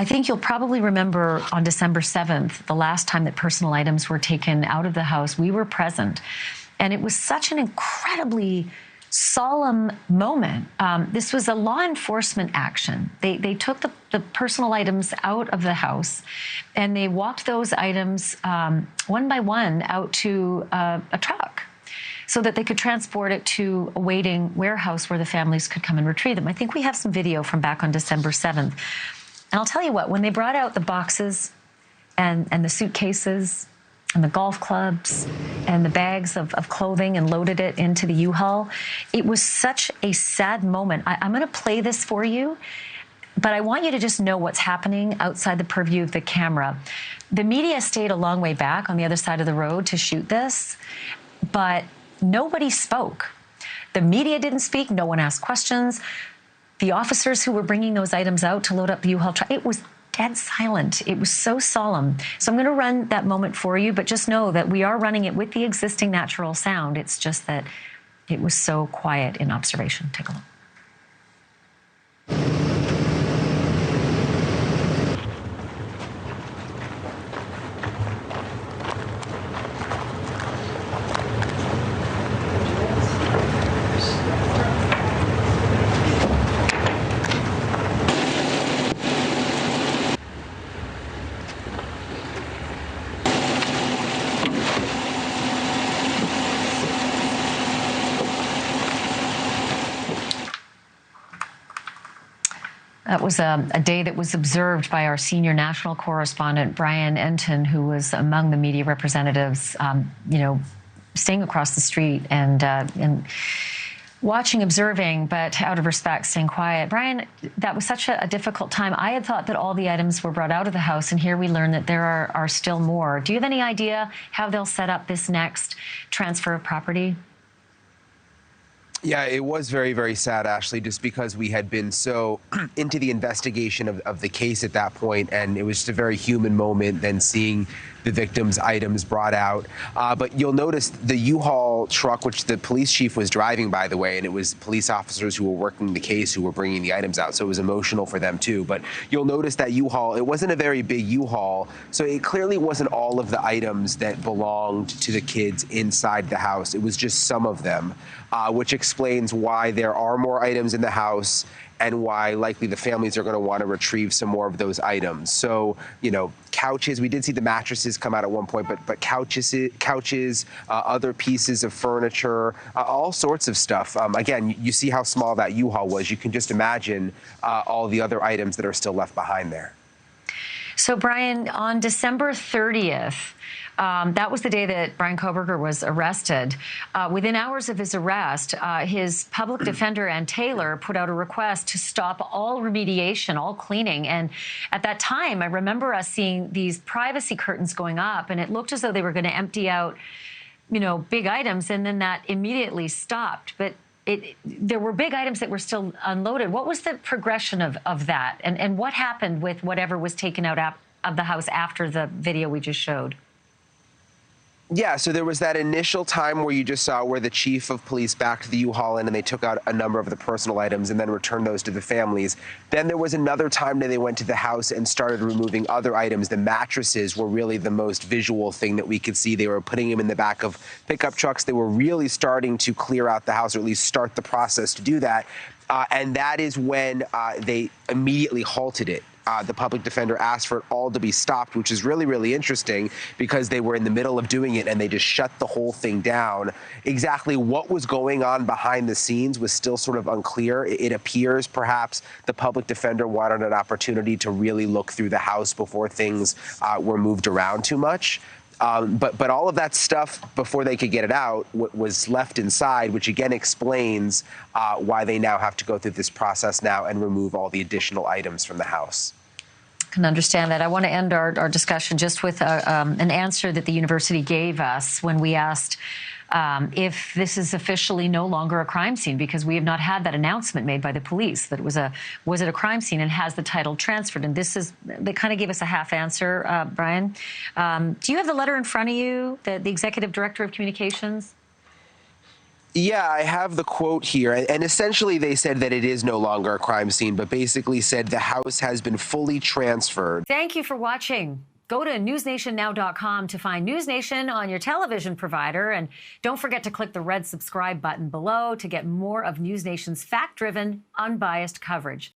I think you'll probably remember on December 7th, the last time that personal items were taken out of the house, we were present. And it was such an incredibly solemn moment. This was a law enforcement action. They took the personal items out of the house and they walked those items one by one out to a truck so that they could transport it to a waiting warehouse where the families could come and retrieve them. I think we have some video from back on December 7th. And I'll tell you what, when they brought out the boxes and the suitcases and the golf clubs and the bags of clothing and loaded it into the U-Haul, it was such a sad moment. I'm going to play this for you, but I want you to just know what's happening outside the purview of the camera. The media stayed a long way back on the other side of the road to shoot this, but nobody spoke. The media didn't speak. No one asked questions. The officers who were bringing those items out to load up the U-Haul truck, it was dead silent. It was so solemn. So I'm going to run that moment for you, but just know that we are running it with the existing natural sound. It's just that it was so quiet in observation. Take a look. That was a day that was observed by our senior national correspondent, Bryan, Entin, who was among the media representatives, staying across the street and watching, observing, but out of respect, staying quiet. Bryan, that was such a difficult time. I had thought that all the items were brought out of the house, and here we learn that there are still more. Do you have any idea how they'll set up this next transfer of property? Yeah, it was very, very sad, Ashleigh, just because we had been so into the investigation of the case at that point, and it was just a very human moment then seeing the victim's items brought out. But you'll notice the U-Haul truck, which the police chief was driving, by the way, and it was police officers who were working the case who were bringing the items out, so it was emotional for them too. But you'll notice that U-Haul, it wasn't a very big U-Haul, so it clearly wasn't all of the items that belonged to the kids inside the house. It was just some of them, which explains why there are more items in the house and why likely the families are going to want to retrieve some more of those items. So, couches, we did see the mattresses come out at one point, but couches, other pieces of furniture, all sorts of stuff. Again, you see how small that U-Haul was. You can just imagine all the other items that are still left behind there. So, Bryan, on December 30th, that was the day that Bryan Kohberger was arrested. Within hours of his arrest, his public defender, Ann Taylor, put out a request to stop all remediation, all cleaning. And at that time, I remember us seeing these privacy curtains going up, and it looked as though they were going to empty out, big items, and then that immediately stopped. But there were big items that were still unloaded. What was the progression of that? And what happened with whatever was taken out of the house after the video we just showed? Yeah, so there was that initial time where you just saw where the chief of police backed the U-Haul in and they took out a number of the personal items and then returned those to the families. Then there was another time that they went to the house and started removing other items. The mattresses were really the most visual thing that we could see. They were putting them in the back of pickup trucks. They were really starting to clear out the house, or at least start the process to do that. And that is when they immediately halted it. The public defender asked for it all to be stopped, which is really, really interesting because they were in the middle of doing it and they just shut the whole thing down. Exactly what was going on behind the scenes was still sort of unclear. It appears perhaps the public defender wanted an opportunity to really look through the house before things were moved around too much. But all of that stuff, before they could get it out, was left inside, which again explains why they now have to go through this process now and remove all the additional items from the house. Can understand that. I want to end our discussion just with an answer that the university gave us when we asked if this is officially no longer a crime scene, because we have not had that announcement made by the police that it was it a crime scene and has the title transferred. And they kind of gave us a half answer, Bryan. Do you have the letter in front of you, the executive director of communications? Yeah, I have the quote here. And essentially, they said that it is no longer a crime scene, but basically said the house has been fully transferred. Thank you for watching. Go to newsnationnow.com to find NewsNation on your television provider. And don't forget to click the red subscribe button below to get more of NewsNation's fact-driven, unbiased coverage.